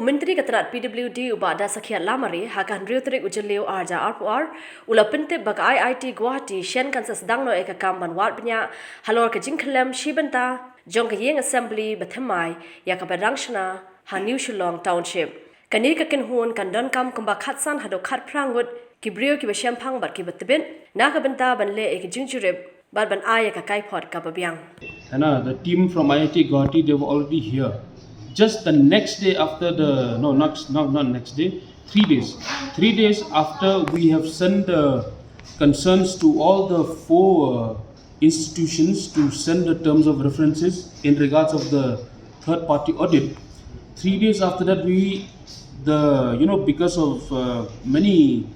Umentri katrat PWD uba Dasakhiat lamari hakan riutrik ujeleu arja arpuar ula pente bak IIT Guwahati Shen kan Sdang Noh ekakam banwat bnya halor ke Jingkhyllem shibenta Jingkhyllem assembly bathamai yakabadangshna ha New Shillong township kani kakin hun kan don kam kumba khatsan hado khat prangut kibrio ki beshampang bat ki batbin nakabenta banle ek Jingkhyllem bat ban aya ka kaipot ka babyang. The team from IIT Guwahati, they were already here. Just the next day after the, no, not next day, 3 days. 3 days after we have sent concerns to all the 4 institutions to send the terms of references in regards of the third party audit. 3 days after that, because of many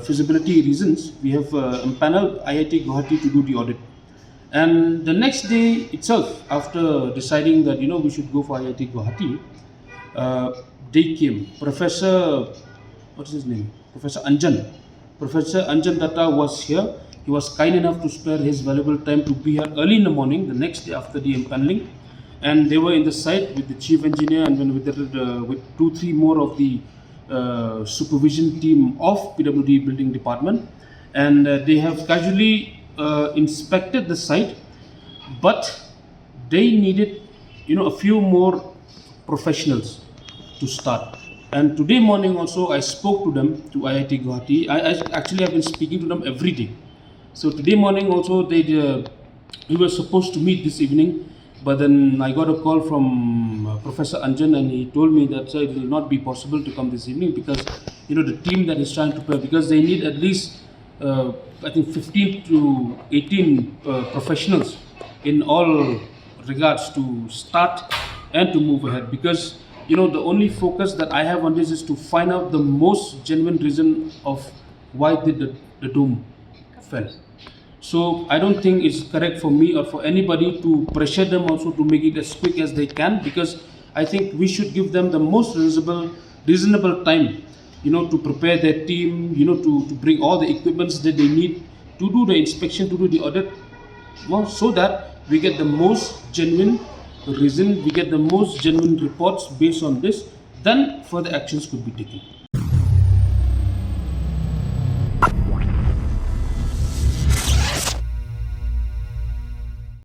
feasibility reasons, we have empaneled IIT Guwahati to do the audit. And the next day itself, after deciding that we should go for IIT Guwahati, they came. Professor, what's his name? Professor Anjan. Professor Anjan Datta was here. He was kind enough to spare his valuable time to be here early in the morning, the next day after the empaneling. And they were in the site with the chief engineer and then with 2-3 more of the supervision team of PWD building department. And they have casually inspected the site, but they needed a few more professionals to start. And today morning also I spoke to them, to IIT Guwahati. I actually have been speaking to them every day. So today morning also we were supposed to meet this evening, but then I got a call from Professor Anjan and he told me that it will not be possible to come this evening because the team that is trying to prepare, because they need at least I think 15 to 18 professionals in all regards to start and to move ahead, because the only focus that I have on this is to find out the most genuine reason of why did the dome fell. So I don't think it's correct for me or for anybody to pressure them also to make it as quick as they can, because I think we should give them the most reasonable time to prepare their team, to bring all the equipments that they need to do the inspection, to do the audit, so that we get the most genuine reason, we get the most genuine reports based on this, then further actions could be taken.